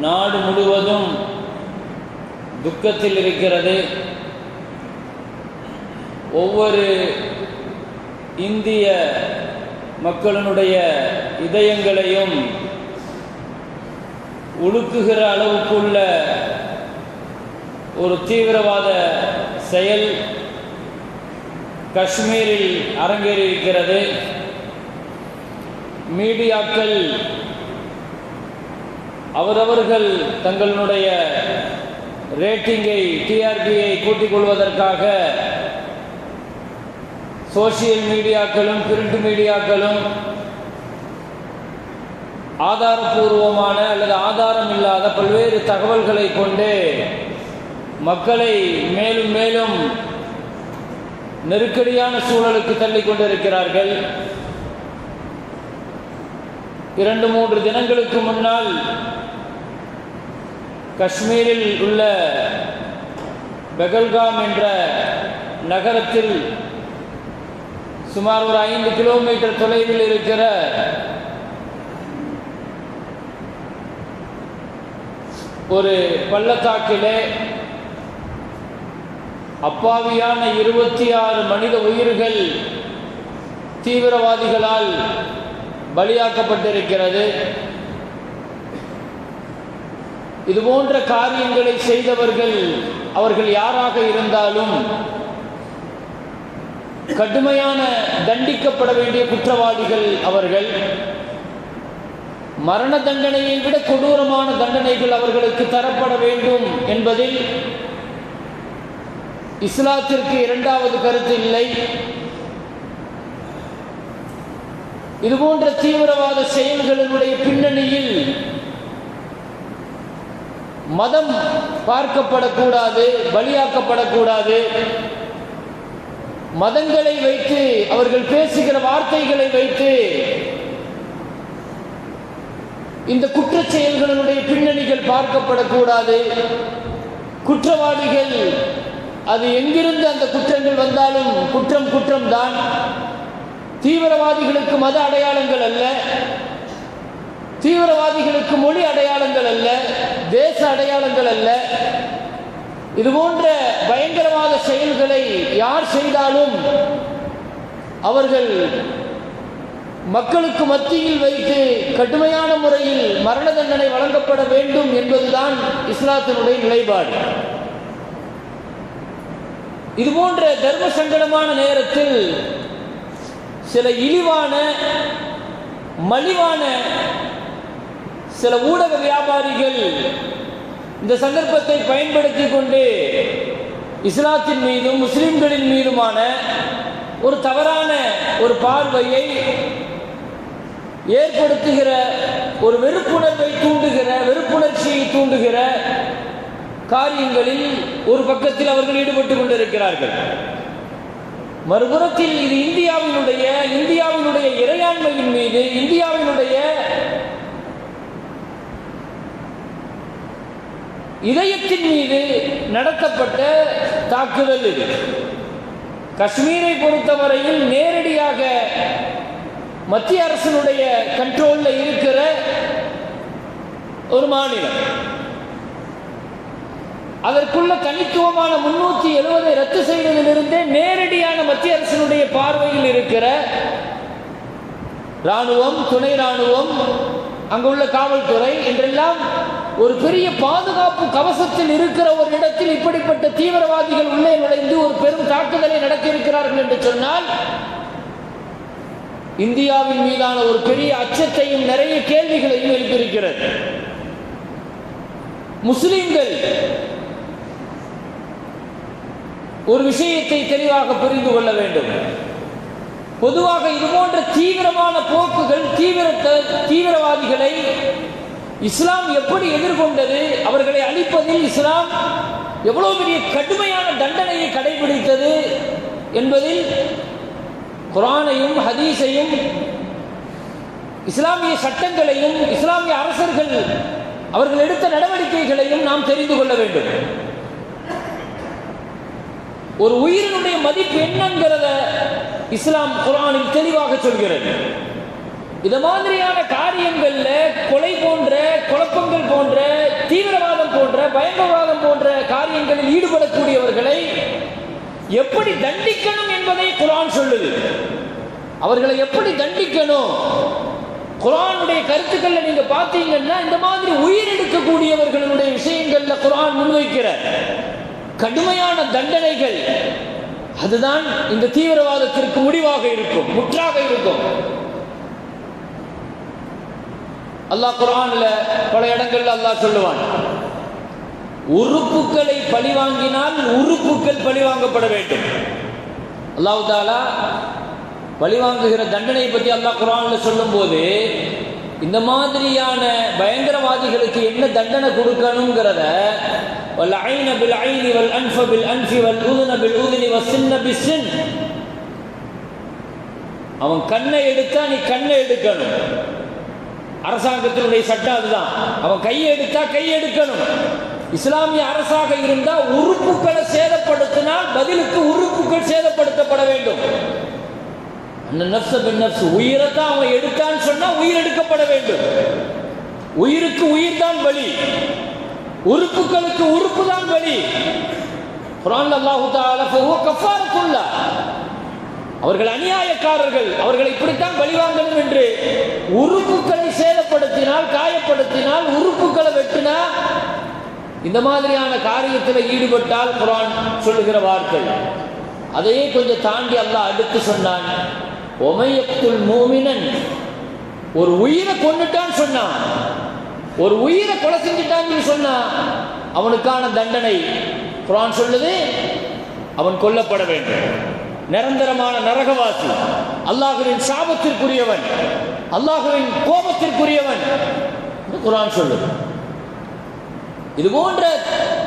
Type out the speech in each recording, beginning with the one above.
நாடு முழுவதும் துக்கத்தில் இருக்கிறது. ஒவ்வொரு இந்திய மக்களினுடைய இதயங்களையும் உலுக்குகிற அளவுக்குள்ள ஒரு தீவிரவாத செயல் காஷ்மீரில் அரங்கேறியிருக்கிறது. மீடியாக்கள் அவரவர்கள் தங்களுடைய ரேட்டிங்கை, டிஆர்பியை கூட்டிக் கொள்வதற்காக சோசியல் மீடியாக்களும் பிரிண்ட் மீடியாக்களும் ஆதாரபூர்வமான அல்லது ஆதாரம் இல்லாத பல்வேறு தகவல்களை கொண்டு மக்களை மேலும் மேலும் நெருக்கடியான சூழலுக்கு தள்ளிக் கொண்டிருக்கிறார்கள். 2-3 தினங்களுக்கு முன்னால் காஷ்மீரில் உள்ள பெகல்காம் என்ற நகரத்தில் சுமார் ஒரு 5 கிலோமீட்டர் தொலைவில் இருக்கிற ஒரு பள்ளத்தாக்கிலே அப்பாவியான 26 மனித உயிர்கள் தீவிரவாதிகளால் பலியாக்கப்பட்டிருக்கிறது. இதுபோன்ற காரியங்களை செய்தவர்கள் அவர்கள் யாராக இருந்தாலும் கடுமையான தண்டிக்கப்பட வேண்டிய குற்றவாளிகள் அவர்கள். மரண தண்டனையை விட கொடூரமான தண்டனைகள் அவர்களுக்கு தரப்பட வேண்டும் என்பதில் இஸ்லாத்திற்கு இரண்டாவது கருத்து இல்லை. இதுபோன்ற தீவிரவாத செயல்களினுடைய பின்னணியில் மதம் பார்க்கப்படக்கூடாது, பலியாக்கப்படக்கூடாது. மதங்களை வைத்து அவர்கள் பேசுகிற வார்த்தைகளை வைத்து இந்த குற்றச் செயல்களுடைய பின்னணிகள் பார்க்கப்படக்கூடாது. குற்றவாளிகள் அது எங்கிருந்து அந்த குற்றங்கள் வந்தாலும் குற்றம் குற்றம்தான். தீவிரவாதிகளுக்கு மத அடையாளங்கள் அல்ல, தீவிரவாதிகளுக்கு மொழி அடையாளங்கள் அல்ல, தேச அடையாளங்கள் அல்ல. இதுபோன்ற பயங்கரவாத செயல்களை யார் செய்தாலும் அவர்கள் மக்களுக்கு மத்தியில் வைத்து கடுமையான முறையில் மரண தண்டனை வழங்கப்பட வேண்டும் என்பதுதான் இஸ்லாத்தினுடைய நிலைப்பாடு. இதுபோன்ற தர்ம சங்கடமான நேரத்தில் சில இழிவான, மலிவான சில ஊடக வியாபாரிகள் இந்த சந்தர்ப்பத்தை பயன்படுத்தி கொண்டு இஸ்லாத்தின் மீதும் முஸ்லிம்களின் மீதுமான ஒரு தவறான ஒரு பார்வையை ஏற்படுத்துகிற, ஒரு வெறுப்புணர்வை தூண்டுகிற, வெறுப்புணர்ச்சியை தூண்டுகிற காரியங்களில் ஒரு பக்கத்தில் அவர்கள் ஈடுபட்டுக் கொண்டிருக்கிறார்கள். மறுபுறத்தில் இது இந்தியாவினுடைய இறையாண்மையின் மீது, இந்தியாவினுடைய இதயத்தின் மீது நடத்தப்பட்ட தாக்குதல் இது. காஷ்மீரை பொறுத்தவரையில் நேரடியாக மத்திய அரசினுடைய கண்ட்ரோல்ல இருக்கிற ஒரு மாநிலம். அதற்குள்ள தனித்துவமான 370 ரத்து செய்வதிலிருந்தே நேரடியான மத்திய அரசினுடைய பார்வையில் இருக்கிற ராணுவம், துணை ராணுவம், அங்குள்ள காவல்துறை என்றெல்லாம் ஒரு பெரிய பாதுகாப்பு கவசத்தில் இருக்கிற ஒரு இடத்தில் இப்படிப்பட்ட தீவிரவாதிகள் உள்ளே நுழைந்து ஒரு பெரும் தாக்குதலை நடத்தி இருக்கிறார்கள் என்று சொன்னால் இந்தியாவின் மீதான ஒரு பெரிய அச்சத்தையும் நிறைய கேள்விகளையும் எழுப்பியிருக்கிறது. முஸ்லிம்கள் ஒரு விஷயத்தை தெளிவாக புரிந்து கொள்ள வேண்டும். பொதுவாக இதுபோன்ற தீவிரமான போக்குகள், தீவிரவாதிகளை இஸ்லாம் எப்படி எதிர்கொண்டது, அவர்களை அழிப்பதில் இஸ்லாம் எவ்வளவு பெரிய கடுமையான தண்டனையை கடைபிடித்தது என்பதில் குர்ஆனையும் ஹதீஸையும் இஸ்லாமிய சட்டங்களையும் இஸ்லாமிய அரசர்கள் அவர்கள் எடுத்த நடவடிக்கைகளையும் நாம் தெரிந்து கொள்ள வேண்டும். ஒரு உயிரினுடைய மதிப்பு என்னங்கிறத இஸ்லாம் குர்ஆனில் தெளிவாக சொல்கிறது. இது மாதிரியான காரியங்கள்ல கொலை போன்ற, குழப்பங்கள் போன்ற போன்ற பயங்கரவாதம் போன்ற காரியங்களில் ஈடுபடக்கூடியவர்களை எப்படி தண்டிக்கணும் என்பதை குர்ஆன் சொல்லுது. அவர்களை எப்படி தண்டிக்கணும்? குர்ஆனுடைய கருத்துக்களை நீங்க பார்த்தீங்கன்னா இந்த மாதிரி உயிர் எடுக்கக்கூடியவர்களுடைய விஷயங்கள்ல குர்ஆன் முன்வைக்கிற கடுமையான தண்டனைகள் அதுதான் இந்த தீவிரவாதத்திற்கு முடிவாக இருக்கும், முற்றாக இருக்கும். அல்லாஹ் குர்ஆன்ல பல இடங்கள்ல அல்லாஹ் சொல்லுவான், உறுப்புகளை பழிவாங்கினால் உறுப்புகள் பழிவாங்கப்பட வேண்டும். அல்லாஹ் தஆலா பழிவாங்குகிற தண்டனை பற்றி அல்லாஹ் குர்ஆன்ல சொல்லும் போது இந்த மாதிரியான பயங்கரவாதிகளுக்கு என்ன தண்டனை கொடுக்கணுங்கிறத வல் ஐன பில் ஐனி வல் அன்ஃப பில் அன்ஃபி வல் உதுன பில் உதுனி வஸ்ஸின்ன பிஸ்ஸின், அவன் கண்ணை எடுத்தா நீ கண்ணை எடுக்கணும். அரசாங்கத்தினுடைய சட்டம் அதுதான். அவன் கையை எடுத்தா கையை எடுக்கணும். இஸ்லாமிய அரசாக இருந்தால் உறுப்புகளை சேதப்படுத்தினால் பதிலுக்கு உறுப்புகள் சேதப்படுத்தப்பட வேண்டும். உயிரைத்தான் அவன் எடுத்தான்னு சொன்னா உயிர் எடுக்கப்பட வேண்டும். உயிருக்கு உயிர் தான் பலி, உறுப்புகளுக்கு உறுப்பு தான் பலி. குர்ஆன்ல அல்லாஹ் தஆலா ஃபஹுவ கஃபாரத்துல்லாஹ், அவர்கள் அநியாயக்காரர்கள், அவர்களை இப்படித்தான் பழிவாங்கணும் என்று உறுப்புகளை சேதப்படுத்தினால், காயப்படுத்தினால், உறுப்புகளை வெட்டினா, இந்த மாதிரியான காரியத்தில் ஈடுபட்டால் குர்ஆன் சொல்லுகிற வார்த்தை. அதையே கொஞ்சம் தாண்டி அல்லாஹ் அடுத்து சொன்னான், ஒமையத்துல் மூமினன், ஒரு உயிரை கொன்னுட்டான்னு சொன்னான், ஒரு உயிரை கொலை செஞ்சுட்டான்னு சொன்னா அவனுக்கான தண்டனை குர்ஆன் சொல்லுது, அவன் கொல்லப்பட வேண்டும். நிரந்தரமான நரகவாசி, அல்லாஹ்வின் சாபத்திற்குரியவன், அல்லாஹ்வின் கோபத்திற்குரியவன் குர்ஆன் சொல்லுது. இது போன்ற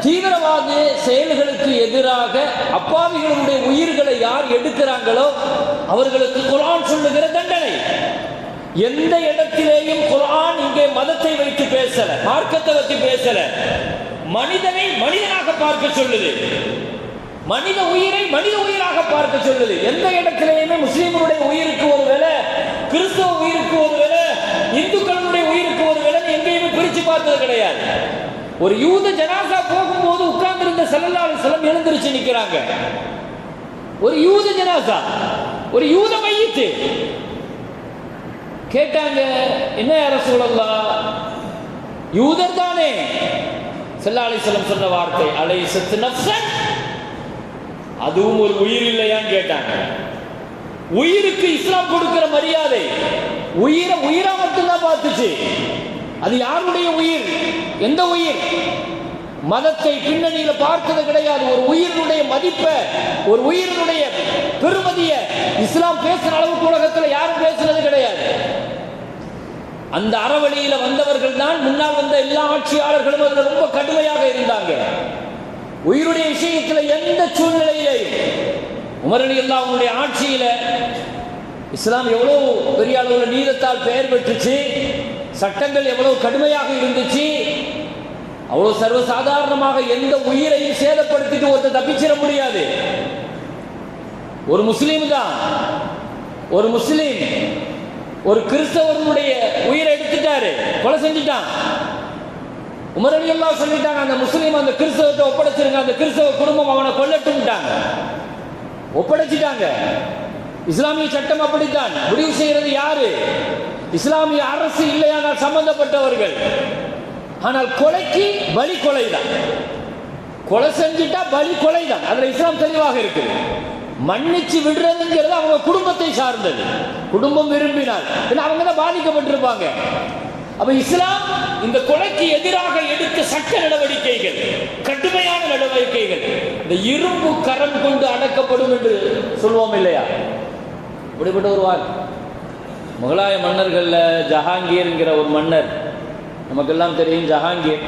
தீவிரவாத செயல்களுக்கு எதிராக அப்பாவிகளுடைய உயிர்களை யார் எடுக்கிறாங்களோ அவர்களுக்கு குர்ஆன் சொல்லுகிற தண்டனை. எந்த இடத்திலேயும் குர்ஆன் இங்கே மதத்தை வைத்து பேசல, மார்க்கத்தை வைத்து பேசல. மனிதனை மனிதனாக பார்க்க சொல்லுது, மனித உயிரை மனித உயிராக பார்க்க சொல்லுது. எந்த இடத்திலேயுமே முஸ்லிம்களுடைய உயிருக்கு ஒரு விலை, கிறிஸ்தவ உயிருக்கு ஒரு விலை, இந்துக்களுடைய உயிருக்கு ஒரு விலை எங்கேயுமே பிரிச்சு பார்த்தது கிடையாது. ஒரு யூத ஜனாசா போகும்போது உட்கார்ந்திருந்த ஸல்லல்லாஹு அலைஹி வஸல்லம் எழுந்திருச்சு நிக்கிறாங்க. ஒரு யூத ஜனாசா, ஒரு யூத மையத்து. கேட்டாங்க, என்ன யா ரசூலல்லாஹ், யூதர் தானே? ஸல்லல்லாஹு அலைஹி வஸல்லம் சொன்ன வார்த்தை, அலைஸத் நஃப்ஸன், அதுவும் ஒரு உயிர் இல்லையான்னு கேட்டாங்க. உயிருக்கு இஸ்லாம் கொடுக்கிற மரியாதை உயிரை உயிரா மட்டும்தான் பார்த்துச்சு. அது யாருடைய உயிர், எந்த உயிர், மதத்தை பின்னணியில பார்த்தது கிடையாது. ஒரு உயிரினுடைய மதிப்பை, ஒரு உயிரினுடைய பெருமதியை இஸ்லாம் பேசுற அளவுக்கு உலகத்தில் யாரும் பேசுறது கிடையாது. அந்த அறவழியில வந்தவர்கள் தான் முன்னால் வந்த எல்லா ஆட்சியாளர்களும் அதுல ரொம்ப கடுமையாக இருந்தாங்க. உயிருடைய விஷயத்தில் எந்த சூழ்நிலையிலையும் உமர் ரலியல்லாஹு அன்ஹுடைய ஆட்சியில இஸ்லாம் எவ்வளவு பெரிய அளவில் நீதத்தால் பெயர் பெற்றுச்சு, சட்டங்கள் எவ்வளவு கடுமையாக இருந்துச்சு. அவ்வளவு சர்வசாதாரணமாக எந்த உயிரையும் சேதப்படுத்திட்டு ஒருத்தர் தப்பிச்சிட முடியாது. ஒரு முஸ்லீம் தான், ஒரு முஸ்லீம் ஒரு கிறிஸ்தவனுடைய உயிரை எடுத்துட்டாரு, கொலை செஞ்சுட்டான். உமர் ரலியல்லாஹு சொல்லிட்டாங்க, அந்த முஸ்லீம் அந்த கிறிஸ்தவத்தை ஒப்படைச்சிருங்க, அந்த கிறிஸ்தவ குடும்பம் அவனை கொல்லட்டும்ட்டாங்க. ஒப்படைச்சிட்டாங்க. இஸ்லாமிய சட்டம் அப்படித்தான். முடிவு செய்யறது யாரு? இஸ்லாமிய அரசு இல்லையானால் சம்பந்தப்பட்டவர்கள். ஆனால் கொலைக்கு பலி கொலைதான். கொலை செஞ்சுட்டா பலி கொலைதான். அதுல இஸ்லாம் தெளிவாக இருக்குது. மன்னிச்சு விடுறதுங்கிறது அவங்க குடும்பத்தை சார்ந்தது. குடும்பம் விரும்பினால் அவங்க தான் பாதிக்கப்பட்டிருப்பாங்க. அப்ப இஸ்லாம் இந்த கொலைக்கு எதிராக எடுத்த சட்ட நடவடிக்கைகள், கடுமையான நடவடிக்கைகள், இந்த இரும்பு கரம் கொண்டு அடக்கப்படும் என்று சொல்லுவோம் இல்லையா? இப்படிப்பட்ட ஒரு வாக்கு. முகலாய மன்னர்கள்ல ஜஹாங்கீர்ங்கிற ஒரு மன்னர், நமக்கெல்லாம் தெரியும் ஜஹாங்கீர்.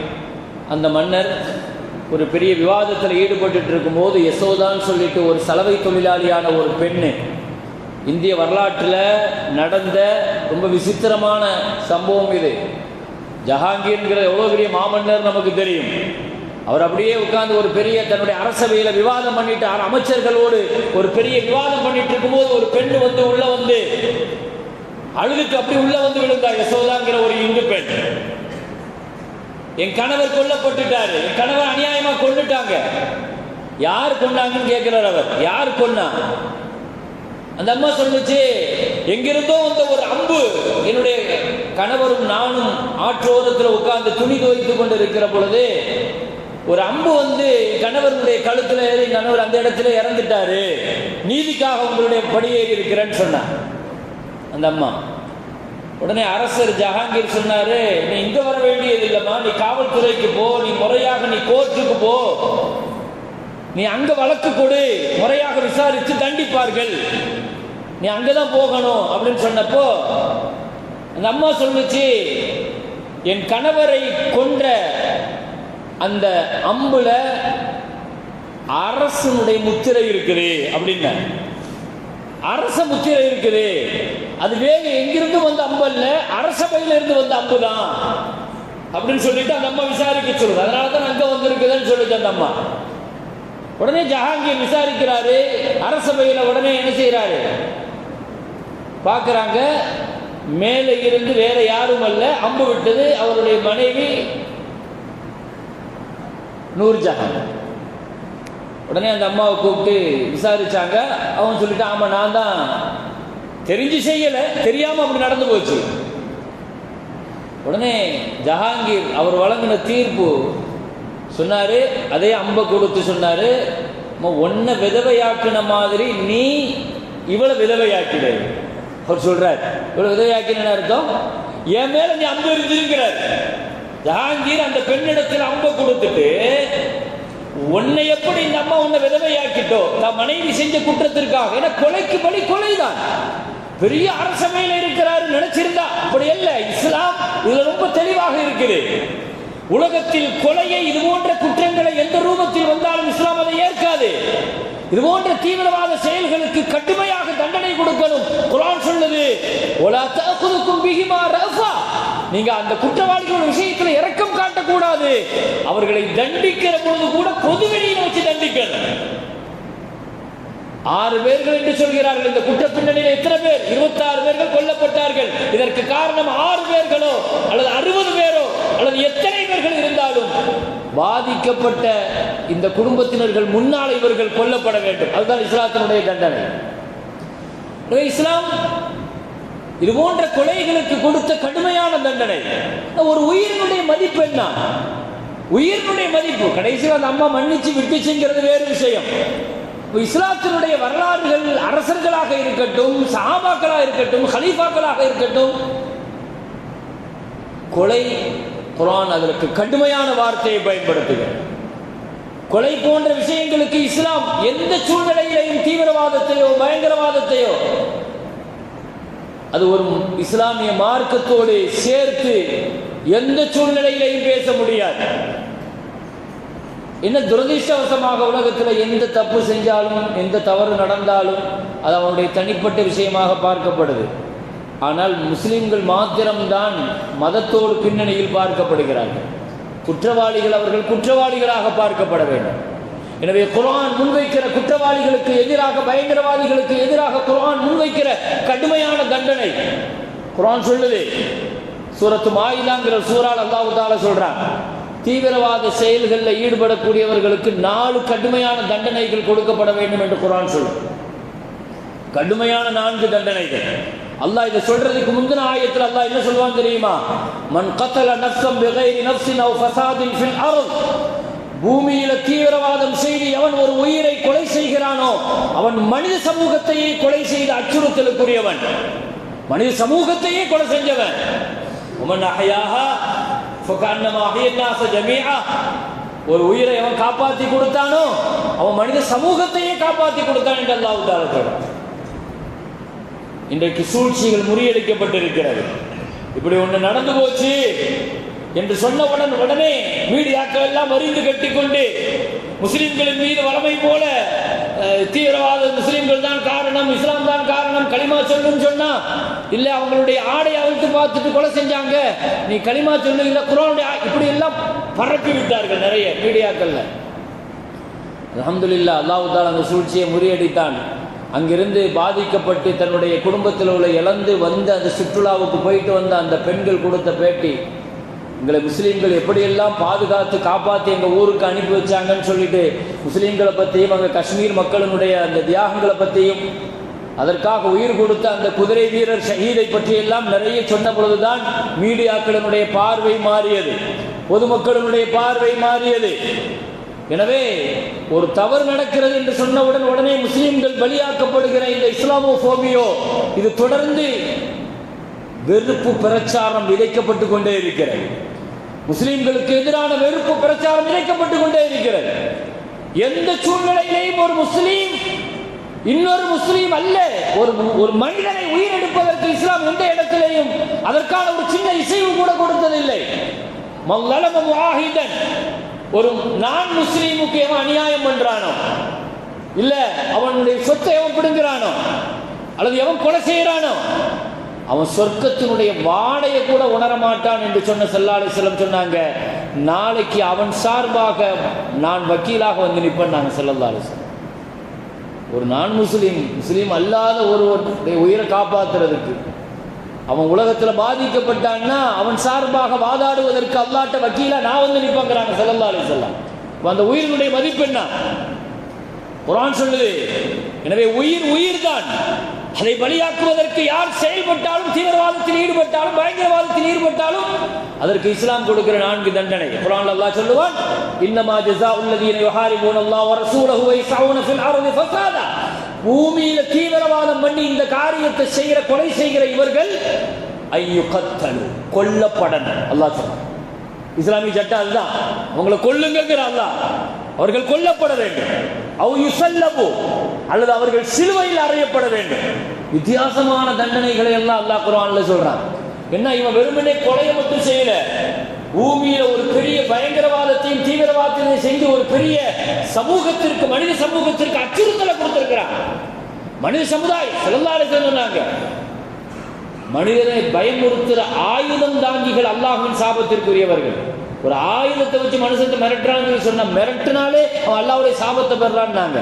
அந்த மன்னர் ஒரு பெரிய விவாதத்தில் ஈடுபட்டு இருக்கும்போது யசோதான்னு சொல்லிட்டு ஒரு சலவை தொழிலாளியான ஒரு பெண்ணு, இந்திய வரலாற்றில் நடந்த ரொம்ப விசித்திரமான சம்பவம் இது. ஜஹாங்கீர்ங்கிற எவ்வளோ பெரிய மாமன்னர் நமக்கு தெரியும். அவர் அப்படியே உட்கார்ந்து ஒரு பெரிய தன்னுடைய அரசவையில் விவாதம் பண்ணிட்டு, அமைச்சர்களோடு ஒரு பெரிய விவாதம் பண்ணிட்டு இருக்கும்போது ஒரு பெண்ணு வந்து உள்ள வந்து அழுதுக்கு அப்படி உள்ள வந்து விழுந்தா. யசோதாங்கிற ஒரு இந்து பெண். என் கணவர் கொல்லப்பட்டுட்டாரு, என் கணவர் அநியாயமா கொண்டுட்டாங்க. யார் கொண்டாங்கன்னு கேட்கிறார் அவர். யார் கொன்னா? அந்த அம்மா சொல்லுச்சு, எங்கிருந்தோ வந்த ஒரு அம்பு என்னுடைய கணவரும் நானும் ஆற்றோரத்தில் உட்கார்ந்து துணி துவைத்துக் கொண்டு இருக்கிற பொழுது ஒரு அம்பு வந்து கணவருடைய கழுத்துல ஏறி கணவர் அந்த இடத்துல இறந்துட்டாரு, நீதிக்காக உங்களுடைய படியேறி இருக்கிறேன்னு சொன்னார் அந்த அம்மா. உடனே அரசர் ஜஹாங்கீர் சொன்னாரு, நீ இங்க வர வேண்டியது இல்லம்மா, நீ காவல்துறைக்கு போ, நீ முறையாக நீ கோர்ட்டுக்கு போ, நீ அங்க வழக்கு கொடு, முறையாக விசாரித்து தண்டிப்பார்கள், நீ அங்கதான் போகணும் அப்படின்னு சொன்னப்போ அந்த அம்மா சொல்லுச்சு, என் கணவரை கொன்ற அந்த அம்புல அரசனுடைய முத்திரை இருக்குது அப்படின்னு. அரச முத்திரை இருக்குது, அது வேக எங்கிருந்து வந்த அம்பு அல்ல, அரசபையில இருந்து வந்த அம்பு தான் அப்படின்னு சொல்லிட்டு அந்த அம்மா விசாரிக்க சொல்லுது. அதனாலதான் அங்க வந்திருக்குதுன்னு சொல்லுது அந்த அம்மா. உடனே ஜஹாங்கீர் விசாரிக்கிறாரு, அரசபையில உடனே என்ன செய்யறாரு பார்க்கிறாங்க, மேலே இருந்து வேற யாரும் அல்ல, அம்பு விட்டது அவருடைய மனைவி நூர்ஜஹான். உடனே அந்த அம்மாவை கூப்பிட்டு விசாரிச்சாங்க. அவன் சொல்லிட்டு, ஆமா நான் தான், தெரிஞ்சு செய்யல, தெரியாம அப்படி நடந்து போச்சு. உடனே ஜஹாங்கீர் அவர் வழங்கின தீர்ப்பு சொன்னாரு, அதே அம்பை கொடுத்து சொன்னாரு, ஒன்ன விதவையாக்கின மாதிரி நீ இவ்வளவு விதவையாக்கிட. அவர் சொல்றார், இவ்வளவு விதவையாக்கின அர்த்தம் என் மேல நீ அம்பு எரிஞ்சிருக்கிறார். ஜஹாங்கீர் அந்த பெண்ணிடத்தில் அம்பை கொடுத்துட்டு, உன்னை எப்படி இந்த அம்மா உன்னை விதவையாக்கிட்டோ நான் மனைவி செஞ்ச குற்றத்திற்காக, ஏன்னா கொலைக்கு பலி கொலைதான், பெரிய அரசமையில இருக்கிறாரு நினைச்சிருந்தா அப்படி அல்ல. இஸ்லாம் இதுல ரொம்ப தெளிவாக இருக்குது. உலகத்தில் கொலையை, இது போன்ற குற்றங்களை எந்த ரூபத்தில் வந்தாலும் இஸ்லாம் அதை ஏற்காது. இது போன்ற தீவிரவாத செயல்களுக்கு கடுமையாக தண்டனை கொடுக்கணும். குர்ஆன் சொல்லுது, வலா தஅகுதுகும் பிஹிமா ரஃபா, நீங்க அந்த குற்றவாளிகள் விஷயத்தில் இரக்கம் காட்டக்கூடாது, அவர்களை தண்டிக்கிற பொழுது கூட பொதுவெளியில் வச்சு தண்டிக்கணும். 6 பேர்கள் என்று சொல்கிறார்கள். இந்த குற்ற பின்னணியில் எத்தனை பேர்? 26 பேர்கள் கொல்லப்பட்டார்கள். இதற்கு காரணம் 6 பேர்களோ அல்லது 60 பேரோ அல்லது எத்தனை பேர்கள் இருந்தாலும் பாதிக்கப்பட்ட இந்த குடும்பத்தினர்கள் முன்னால் இவர்கள் கொல்லப்பட வேண்டும். அதுதான் இஸ்லாத்தினுடைய தண்டனை. இஸ்லாம் இது போன்ற கொலைகளுக்கு கொடுத்த கடுமையான தண்டனை. ஒரு உயிரினுடைய மதிப்பு என்ன? உயிரினுடைய மதிப்பு கடைசியில் அந்த அம்மா மன்னிச்சு விட்டுச்சுங்கிறது வேறு விஷயம். இஸ்லாத்தினுடைய வரலாறுகள், அரசர்களாக இருக்கட்டும், சஹாபாக்களாக இருக்கட்டும், ஹலீஃபாக்களாக இருக்கட்டும், கொலை, குர்ஆன் அதற்கு கடுமையான வார்த்தையை பயன்படுத்துகிறது. கொலை போன்ற விஷயங்களுக்கு இஸ்லாம் எந்த சூழ்நிலையிலையும் தீவிரவாதத்தையோ பயங்கரவாதத்தையோ அது ஒரு இஸ்லாமிய மார்க்கத்தோடு சேர்த்து எந்த சூழ்நிலையிலையும் பேச முடியாது. என்ன துரதிர்ஷ்டவசமாக உலகத்தில் எந்த தப்பு செஞ்சாலும் எந்த தவறு நடந்தாலும் அது அவனுடைய தனிப்பட்ட விஷயமாக பார்க்கப்படுது. ஆனால் முஸ்லிம்கள் மாத்திரம்தான் மதத்தோடு பின்னணியில் பார்க்கப்படுகிறார்கள். குற்றவாளிகள் அவர்கள் குற்றவாளிகளாக பார்க்கப்பட வேண்டும். எனவே குர்ஆன் முன்வைக்கிற குற்றவாளிகளுக்கு எதிராக, பயங்கரவாதிகளுக்கு எதிராக குர்ஆன் முன்வைக்கிற கடுமையான தண்டனை குர்ஆன் சொல்லுது. சூரத்து மாயிதாங்கிற சூறால் அல்லாஹ் தஆலா சொல்றான், தீவிரவாத செயல்களில் ஈடுபடக்கூடியவர்களுக்கு 4 கடுமையான தண்டனைகள் கொடுக்கப்பட வேண்டும் என்று குர்ஆன் சொல்லுது. கடுமையான 4 தண்டனைகள். அல்லாஹ் இதை சொல்றதுக்கு முந்தின ஆயத்தில் அல்லாஹ் என்ன சொல்வான் தெரியுமா? மன் கத்தல நஃப்ஸன் பிகைரி நஃப்ஸின் அவ் ஃபஸாதின் ஃபில் அர்த், பூமியில தீவிரவாதம் செய்து எவன் ஒரு உயிரை கொலை செய்கிறானோ அவன் மனித சமூகத்தையே கொலை செய்த அச்சுறுத்தலுக்குரியவன், மனித சமூகத்தையே கொலை செஞ்சவன். உமன் அஹ்யாஹா ஃபகஅன்னமா அஹ்யன்னாஸ ஜமீஆ, ஒரு உயிரை அவன் காப்பாற்றி கொடுத்தானோ அவன் மனித சமூகத்தையே காப்பாற்றி கொடுத்தான் என்று அல்லாஹ் தஆலா சொல்றான். இன்றைக்கு சூழ்ச்சிகள் முறியடிக்கப்பட்டிருக்கிறது. இப்படி ஒன்று நடந்து போச்சு என்று சொன்னவுடன் உடனே மீடியாக்கள் எல்லாம் அறிந்து கட்டிக்கொண்டு முஸ்லிம்களின் மீது வளமை போல தீவிரவாத முஸ்லிம்கள் தான் காரணம், இஸ்லாம் தான் காரணம், களிமா சொல்லுன்னு சொன்னா இல்ல அவங்களுடைய ஆடை அவிழ்த்து பார்த்துட்டு கொலை செஞ்சாங்க, நீ களிமா சொல்லு இல்ல குர்ஆனுடைய, இப்படி எல்லாம் பரப்பி விட்டார்கள் நிறைய மீடியாக்கள்ல. அல்ஹம்துலில்லாஹ், அல்லாஹ் தஆலா அந்த சூழ்ச்சியை முறியடித்தான். அங்கிருந்து பாதிக்கப்பட்டு தன்னுடைய குடும்பத்தில் உள்ள இழந்து வந்த அந்த சுற்றுலாவுக்கு போயிட்டு வந்த அந்த பெண்கள் கொடுத்த பேட்டி, எங்களை முஸ்லீம்கள் எப்படியெல்லாம் பாதுகாத்து காப்பாற்றி எங்கள் ஊருக்கு அனுப்பி வச்சாங்கன்னு சொல்லிட்டு முஸ்லீம்களை பற்றியும் அங்கே காஷ்மீர் மக்களினுடைய அந்த தியாகங்களை பற்றியும் அதற்காக உயிர் கொடுத்த அந்த குதிரை வீரர் ஷஹீதை பற்றியெல்லாம் நிறைய சொன்ன பொழுதுதான் மீடியாக்களினுடைய பார்வை மாறியது, பொதுமக்களினுடைய பார்வை மாறியது. எனவே ஒரு தவறு நடக்கிறது என்று சொன்னவுடன் உடனே முஸ்லீம்கள் பலியாக்கப்படுகிற இந்த இஸ்லாமோபோபியோ இது தொடர்ந்து வெறுப்பு பிரச்சாரம் விதைக்கப்பட்டு கொண்டே இருக்கிறது. முஸ்லீம்களுக்கு எதிரான வெறுப்பு பிரச்சாரம் விதைக்கப்பட்டு கொண்டே இருக்கிறது. எந்த சூழ்நிலையிலேயும் ஒரு முஸ்லீம் இன்னொரு முஸ்லீம் அல்ல, ஒரு மனிதனை உயிரெடுப்பதற்கு இஸ்லாம் எந்த இடத்திலேயும் அதற்கான ஒரு சின்ன இசைவு கூட கொடுத்ததில்லை. ஒரு நான் முஸ்லீமுக்கு எவன் அநியாயம் பண்றானோ, இல்ல அவனுடைய சொத்தை எவன் பிடுங்குறானோ, அல்லது எவன் கொலை செய்யறானோ, அவன் சொர்க்கத்தினுடைய வாடையை கூட உணர மாட்டான் என்று சொன்ன ஸல்லல்லாஹு அலைஹி வஸல்லம் சொன்னாங்க. நாளைக்கு அவன் சார்பாக நான் வக்கீலாக வந்து நிற்பேன் நாங்கள் ஸல்லல்லாஹு அலைஹி வஸல்லம். ஒரு நான் முஸ்லீம் அல்லாத ஒருவருடைய உயிரை காப்பாற்றுறதுக்கு அவன் உலகத்தில் பாதிக்கப்பட்டான்னா அவன் சார்பாக வாதாடுவதற்கு அல்லாஹ்ட்ட வக்கீலா நான் வந்து நிற்பேங்கிறாங்க ஸல்லல்லாஹு அலைஹி வஸல்லம். அந்த உயிரினுடைய மதிப்பு என்ன? குர்ஆன் சொல்லுது. எனவே உயிர் தான். அதை பலியாக்குவதற்கு யார் செயல்பட்டாலும், தீவிரவாதத்தில் ஈடுபட்டாலும், பயங்கரவாதத்தில் ஈடுபட்டாலும் அதற்கு இஸ்லாம் கொடுக்கிற 4 தண்டனை. குர்ஆன்ல அல்லாஹ் சொல்லுவான், இன்னமா ஜஸாஉல் லதீன யுஹாரிபூன அல்லாஹ் வ ரசூலஹு வ யஸ்அஊன ஃபில் அர்தி ஃபஸாதா. பூமியில தீவிரவாதம் பண்ணி இந்த காரியத்தை செய்கிற, கொலை செய்கிற இவர்கள் ஐயுகத்தலு, கொல்லப்படணும். அல்லாஹ் சொல்றான். இஸ்லாமிய சட்டம் அதுதான். அவங்களை கொல்லுங்கிற அல்லாஹ். அவர்கள் கொல்லப்பட வேண்டும். அவ் யுஸல்லபு, அல்லது அவர்கள் சிலுவையில் அறையப்பட வேண்டும். வித்தியாசமான தண்டனைகளை எல்லாம் அல்லாஹ் குர்ஆன்ல சொல்றான். என்ன, இவன் வெறுமனே கொலையை மட்டும் செய்யல, பூமியில ஒரு பெரிய பயங்கரவாதத்தையும் தீவிரவாதத்தையும் செஞ்சு ஒரு பெரிய சமூகத்திற்கு, மனித சமூகத்திற்கு அச்சுறுத்தலை கொடுத்திருக்கிறான். மனித சமுதாயம் ஸல்லல்லாஹு அலைஹி வஸல்லம் சொன்னாங்க, மனிதனை பயமுறுத்துற ஆயுதம் தாங்கிகள் அல்லாஹ்வின் சாபத்திற்குரியவர்கள். ஒரு ஆயுதத்தை வச்சு மனுஷத்தை மிரட்டுறான்னு சொன்ன, மிரட்டினாலே அவன் அல்லாஹ்வுடைய சாபத்தை பெறான்னாங்க.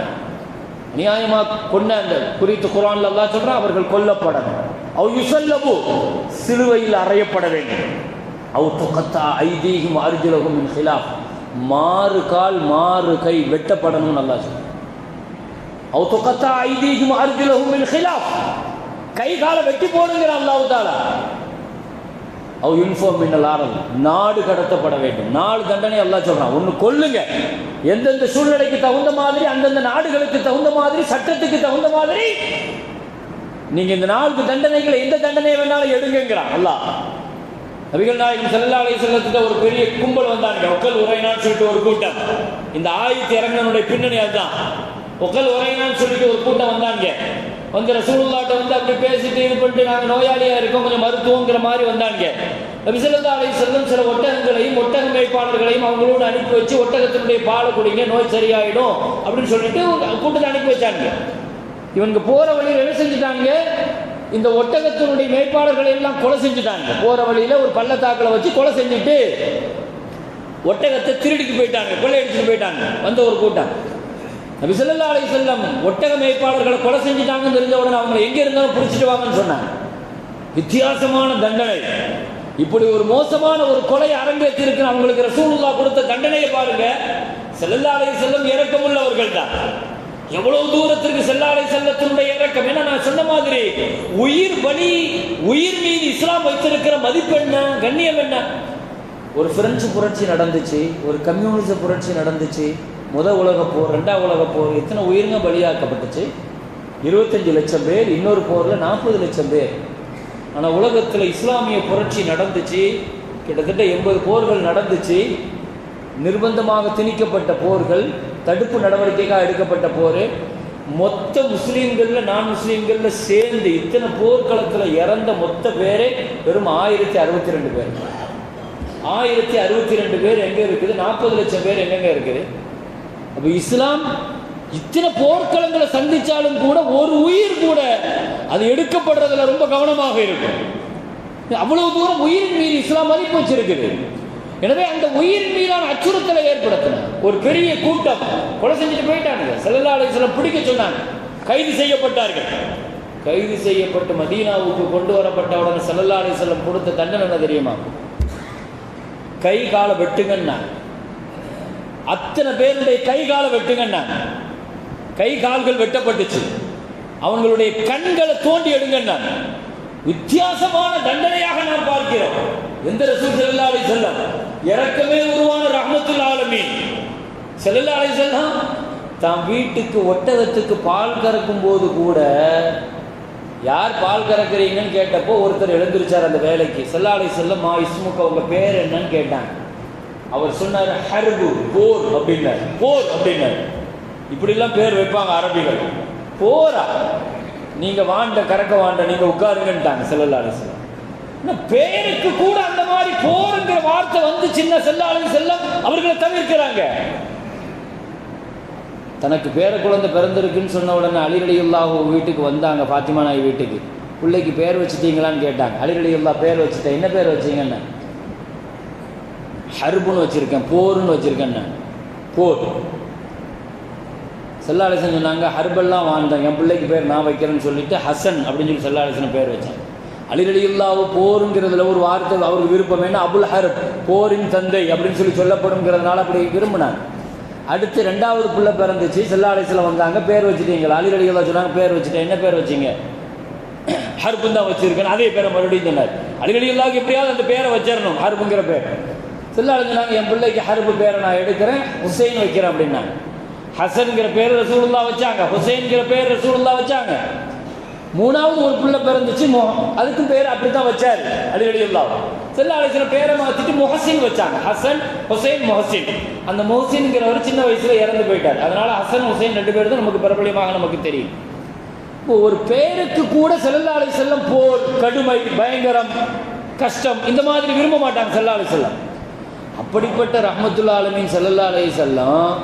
நியாயமா கொண்ட அந்த குறித்து குர்ஆன்ல அல்லாஹ் சொல்றான், அவர்கள் கொல்லப்படணும். அவ் யுஸல்லபு, சிலுவையில் அறையப்பட வேண்டும். அவ் துகத்தா ஐதீஹிம் அர்ஜுலஹும் மின் ஹிலாஃப், மாறு கால் மாறு கை வெட்டப்படணும் அல்லாஹ் சொல்றான். அவ் துகத்தா ஐதீஹிம் அர்ஜுலஹும் மின் ஹிலாஃப், கை காலை வெட்டி போடுங்கிற அல்லாஹ் தஆலா. அவ் யுன்ஃபம் மினல் அர்த், நாடு கடத்தப்பட வேண்டும். 4 தண்டனை அல்லாஹ் சொல்றான். ஒன்னு கொல்லுங்க, எந்தெந்த சூழ்நிலைக்கு தகுந்த மாதிரி, அந்தந்த நாடுகளுக்கு தகுந்த மாதிரி, சட்டத்துக்கு தகுந்த மாதிரி நீங்க இந்த 4 தண்டனைகளை எந்த தண்டனையை வேணாலும் எடுங்கிறான் அல்லாஹ். நபிகள் நாயகம் ஸல்லல்லாஹு அலைஹி வஸல்லம் ஒரு பெரிய கும்பல் வந்தாங்க, ஒக்கல் உரைனான்னு சொல்லிட்டு ஒரு கூட்டம். இந்த ஆயத்து இறங்கினுடைய பின்னணி அதுதான். ஒக்கல் உரைனான்னு சொல்லிட்டு ஒரு கூட்டம் வந்தாங்க. வந்து ரசூலுல்லாஹ்ட்ட வந்து அப்படி பேசிட்டு இது பண்ணிட்டு, நாங்கள் நோயாளியாக இருக்கோம், கொஞ்சம் மருத்துவங்கிற மாதிரி வந்தாங்க. நபி ஸல்லல்லாஹு அலைஹி வஸல்லம் சில ஒட்டகங்களையும் ஒட்டக மேய்ப்பாளர்களையும் அவங்களோட அனுப்பி வச்சு, ஒட்டகத்தினுடைய பாலை குடிங்க, நோய் சரியாயிடும் அப்படின்னு சொல்லிட்டு கூட்டத்தை அனுப்பி வச்சாங்க. இவனுக்கு போற வழியில் என்ன செஞ்சுட்டாங்க, இந்த ஒட்டகத்தினுடைய மேய்ப்பாளர்களை எல்லாம் கொலை செஞ்சுட்டாங்க. போற வழியில ஒரு பள்ளத்தாக்கில் வச்சு கொலை செஞ்சுட்டு ஒட்டகத்தை திருடிக்கு போயிட்டாங்க, கொள்ளையடிச்சுட்டு போயிட்டாங்க. வந்த ஒரு கூட்டம். நபி ஸல்லல்லாஹு அலைஹி வஸல்லம் ஒட்டக மேய்ப்பாளர்களை கொலை செஞ்சுட்டாங்கன்னு தெரிஞ்ச உடனே அவங்களை எங்க இருந்தாலும் பிடிச்சிட்டு வாங்கன்னு சொன்னாங்க. வித்தியாசமான தண்டனை. இப்படி ஒரு மோசமான ஒரு கொலை அரங்கேற்றி இருக்கு. அவங்களுக்கு ரசூலுல்லாஹ் கொடுத்த தண்டனையை பாருங்க. ஸல்லல்லாஹு அலைஹி வஸல்லம் இரக்கமுள்ளவர்கள் தான். எவ்வளவு தூரத்திற்கு ஸல்லல்லாஹு அலைஹி வஸல்லத்தினுடைய இரக்கம். ஏன்னா நான் சொன்ன மாதிரி உயிர் பலி, உயிர் மீது இஸ்லாம் வைத்திருக்கிற மதிப்பு என்ன, கண்ணியம் என்ன. ஒரு பிரெஞ்சு புரட்சி நடந்துச்சு, ஒரு கம்யூனிச புரட்சி நடந்துச்சு, முதல் உலகப் போர், 2ஆம் உலகப் போர், எத்தனை உயிரின பலியாக்கப்பட்டுச்சு? 25 லட்சம் பேர். இன்னொரு போரில் 40 லட்சம் பேர். ஆனால் உலகத்தில் இஸ்லாமிய புரட்சி நடந்துச்சு, கிட்டத்தட்ட 80 போர்கள் நடந்துச்சு. நிர்பந்தமாக திணிக்கப்பட்ட போர்கள், தடுப்பு நடவடிக்கைக்காக எடுக்கப்பட்ட போர். மொத்த முஸ்லீம்களில் நான் முஸ்லீம்களில் சேர்ந்து இத்தனை போர்க்களத்தில் இறந்த மொத்த பேரே வெறும் 1062 பேர். 1062 பேர் எங்கே இருக்குது? 40 லட்சம் பேர் எங்கெங்க இருக்குது? அப்போ இஸ்லாம் இத்தனை போர்க்களங்களை சந்திச்சாலும் கூட ஒரு உயிர் கூட அது எடுக்கப்படுறதுல ரொம்ப கவனமாக இருக்கும். அவ்வளவு தூரம் உயிரின் மீது இஸ்லாம் மதிப்பு வச்சிருக்குது. எனவே அந்த உயிர் மீதான அச்சுறுத்தலை ஏற்படுத்தின ஒரு பெரிய கூட்டம் கொலை செஞ்சுட்டு போயிட்டாங்க. ஸல்லல்லாஹு அலைஹி வஸல்லம் பிடிக்க சொன்னாங்க, கைது செய்யப்பட்டார்கள். கைது செய்யப்பட்டு மதீனாவுக்கு கொண்டு வரப்பட்ட உடனே ஸல்லல்லாஹு அலைஹி வஸல்லம் கொடுத்த தண்டனை என்ன தெரியுமா? கை காலை வெட்டுங்கன்னா, அத்தனை பேருடைய கை காலை வெட்டுங்கன்னா, கை கால்கள் வெட்டப்பட்டுச்சு. அவங்களுடைய கண்களை தோண்டி எடுங்கன்னா, வித்தியாசமான தண்டனையாக நாம் பார்க்கிறோம். எந்த ரசூல் ஸல்லல்லாஹு அலைஹி வஸல்லம் இரக்கமே உருவான ரஹ்மத்துல் ஆலமீன் ஸல்லல்லாஹு அலைஹி வஸல்லம் தாம் வீட்டுக்கு ஒட்டகத்துக்கு பால் கறக்கும் போது கூட, யார் பால் கறக்குறீங்கன்னு கேட்டப்போ ஒருத்தர் எழுந்திருச்சார் அந்த வேலைக்கு. ஸல்லல்லாஹு அலைஹி வஸல்லம் மா இஸ்முக, உங்க பேர் என்னன்னு கேட்டாங்க. அவர் சொன்னார் ஹர்பு, போர் அப்படின்னார். போர் அப்படின்னார். இப்படிலாம் பேர் வைப்பாங்க அரபிகள். போரா, நீங்க வாண்ட கறக்க வாண்ட, நீங்க உட்காருங்கன்ட்டாங்க ஸல்லல்லாஹு அலைஹி வஸல்லம். பேருக்கு கூட அந்த மாதிரி போருங்கிற வார்த்தை வந்து சின்ன ஸல்லல்லாஹு அலைஹி வஸல்லம் அவர்களை தவிர்க்கிறாங்க. தனக்கு பேர குழந்தை பிறந்திருக்குன்னு சொன்ன உடனே அலி ரலியல்லாஹு வீட்டுக்கு வந்தாங்க, ஃபாத்திமா நாய் வீட்டுக்கு. பிள்ளைக்கு பேர் வச்சுட்டீங்களான்னு கேட்டாங்க. அலி ரலியல்லாஹு பேர் வச்சுட்டேன். என்ன பேர் வச்சீங்கன்னு? ஹர்புன்னு வச்சிருக்கேன், போர்னு வச்சிருக்கேன். போர். ஸல்லல்லாஹு அலைஹி வஸல்லம் சொன்னாங்க, ஹர்பெல்லாம் வாழ்ந்தேன், என் பிள்ளைக்கு பேர் நான் வைக்கிறேன்னு சொல்லிட்டு ஹசன் அப்படின்னு சொல்லி ஸல்லல்லாஹு அலைஹி வஸல்லம் பேர் வச்சாங்க. அலி ரலியல்லாஹு போருங்கிறதுல ஒரு வார்த்தை அவருக்கு விருப்பம் என்ன, அபுல் ஹர்ப், போரின் தந்தை அப்படின்னு சொல்லி சொல்லப்படுங்கிறதுனால அப்படி விரும்பினாங்க. அடுத்து ரெண்டாவது பிள்ளை பிறந்துச்சு, ஸல்லல்லாஹு அலைஹி வஸல்லம் வந்தாங்க, பேர் வச்சுட்டீங்களா? அலி ரலியல்லாஹு சொன்னாங்க, பேர் வச்சுட்டேன். என்ன பேர் வச்சிங்க? ஹர்புன்னு தான் வச்சிருக்கேன். அதே பேரை மறுபடியும் சொன்னார். அலி ரலியல்லாஹுக்கு எப்படியாவது அந்த பேரை வச்சிடணும், ஹர்புங்கிற பேர். ஸல்லல்லாஹு அலைஹி சொன்னாங்க, என் பிள்ளைக்கு ஹர்பு பேரை நான் எடுக்கிறேன், ஹுசைன் வைக்கிறேன் அப்படின்னாங்க. ஹசன்கிற பேர் ரசூலுல்லாஹ் வச்சாங்க, ஹுசைன்கிற பேர் ரசூலுல்லாஹ் வச்சாங்க. மூணாவது ஒரு பிள்ளை பிறந்துச்சு, அதுக்கு பேர் அப்படித்தான் வச்சார் அலி ரலியல்லாஹு. ஸல்லல்லாஹு அலைஹி வஸல்லம் பேரை மாத்திட்டு முஹசின் வச்சாங்க. ஹசன், ஹுசைன், முஹசின். அந்த முஹசின்ங்கிறவர் சின்ன வயசுல இறந்து போயிட்டார். அதனால ஹசன், ஹுசைன் ரெண்டு பேரும் தான் நமக்கு பிரபலியமாக நமக்கு தெரியும். இப்போ ஒரு பேருக்கு கூட ஸல்லல்லாஹு அலைஹி வஸல்லம் போர், கடுமை, பயங்கரம், கஷ்டம் இந்த மாதிரி விரும்ப மாட்டாங்க ஸல்லல்லாஹு அலைஹி வஸல்லம். அப்படிப்பட்ட ரஹ்மத்துல் ஆலமீன் ஸல்லல்லாஹு அலைஹி வஸல்லம்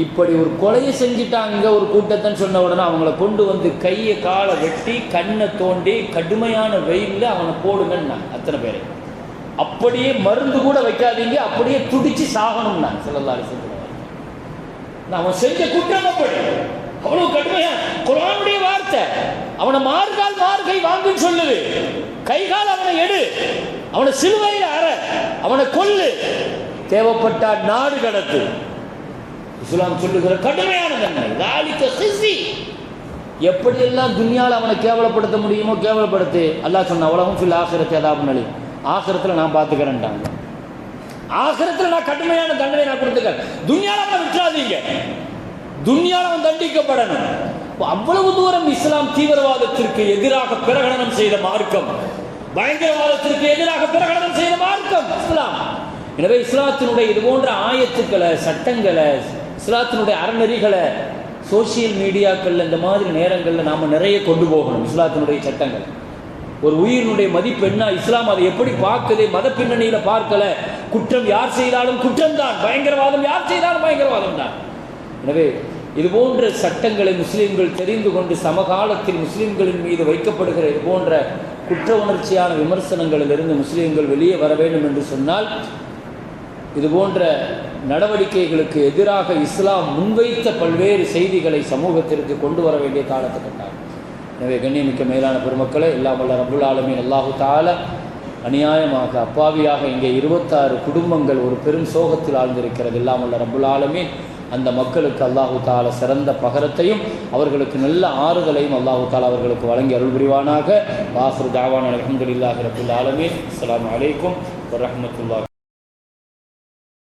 இப்படி ஒரு கொலையை செஞ்சிட்டாங்க ஒரு கூட்டத்தைன்னு சொன்ன உடனே அவங்கள கொண்டு வந்து கையை காலை வெட்டி கண்ணை தோண்டி கடுமையான வெயிலில் அவனை போடுங்கன்னா அத்தனை பேரை. அப்படியே மருந்து கூட வைக்காதீங்க, அப்படியே துடிச்சு சாகணும்னா ஸல்லல்லாஹு அலைஹி வஸல்லம். அவன் செஞ்ச குற்றம் அப்படி அவ்வளவு கடுமையா. குர்ஆனுடைய வார்த்தை, அவனை மார்கால் மார்கை வாங்குன்னு சொல்லுது. கைகால் அவனை எடு, அவனை சிலுவையில் அற, அவனை கொல்லு, தேவைப்பட்டால் நாடு கடத்து. இஸ்லாம் சொல்லுகிற கடுமையான தண்டனை. தாலிக ஹிஸி. எப்படியெல்லாம் துன்யாவில் அவனை கேவலப்படுத்த முடியுமோ கேவலப்படுத்து. அல்லாஹ் சொன்ன உலகம் ஃபில் ஆகிரத்தி அதாபுன் அலீம், ஆகிரத்தில் நான் பார்த்துக்கிறேன்ட்டாங்க. ஆகிரத்தில் நான் கடுமையான தண்டனை நான் கொடுத்துக்கிறேன். துன்யாவில் அவனை விட்டுறாதீங்க, துன்யாவில் அவன் தண்டிக்கப்படணும். அவ்வளவு தூரம் இஸ்லாம் தீவிரவாதத்திற்கு எதிராக பிரகடனம் செய்த மார்க்கம், பயங்கரவாதத்திற்கு எதிராக பிரகடனம் செய்த மார்க்கம் இஸ்லாம். எனவே இஸ்லாத்தினுடைய இது போன்ற ஆயத்துக்களை, சட்டங்களை, இஸ்லாத்தினுடைய அறநெறிகளை சோசியல் மீடியாக்கள் இந்த மாதிரி நேரங்களில் நாம் நிறைய கொண்டு போகணும். இஸ்லாத்தினுடைய சட்டங்கள், ஒரு உயிரினுடைய மதிப்பு என்ன, இஸ்லாம் அதை எப்படி பார்க்குது, மத பின்னணியில் பார்க்கல. குற்றம் யார் செய்தாலும் குற்றம்தான், பயங்கரவாதம் யார் செய்தாலும் பயங்கரவாதம் தான். எனவே இது போன்ற சட்டங்களை முஸ்லீம்கள் தெரிந்து கொண்டு சமகாலத்தில் முஸ்லீம்களின் மீது வைக்கப்படுகிற இது போன்ற குற்ற உணர்ச்சியான விமர்சனங்களிலிருந்து முஸ்லீம்கள் வெளியே வர வேண்டும் என்று சொன்னால், இது போன்ற நடவடிக்கைகளுக்கு எதிராக இஸ்லாம் முன்வைத்த பல்வேறு செய்திகளை சமூகத்திற்கு கொண்டு வர வேண்டிய காலத்தை கண்டார். எனவே கண்ணியமிக்க மேலான பெருமக்களை, எல்லாம் வல்ல ரப்புல் ஆலமீன் அல்லாஹு தஆலா அநியாயமாக அப்பாவியாக இங்கே 26 குடும்பங்கள் ஒரு பெரும் சோகத்தில் ஆழ்ந்திருக்கிறது. எல்லாம் வல்ல ரப்புல் ஆலமீன் அந்த மக்களுக்கு அல்லாஹு தஆலா சிறந்த பகரத்தையும் அவர்களுக்கு நல்ல ஆறுதலையும் அல்லாஹு தஆலா அவர்களுக்கு வழங்கி அருள் புரிவானாக. ஆகிரு தஅவானா அல்ஹம்துலில்லாஹி ரப்பில் ஆலமீன். அஸ்ஸலாமு அலைக்கும் வரஹ்மத்துல்லாஹி.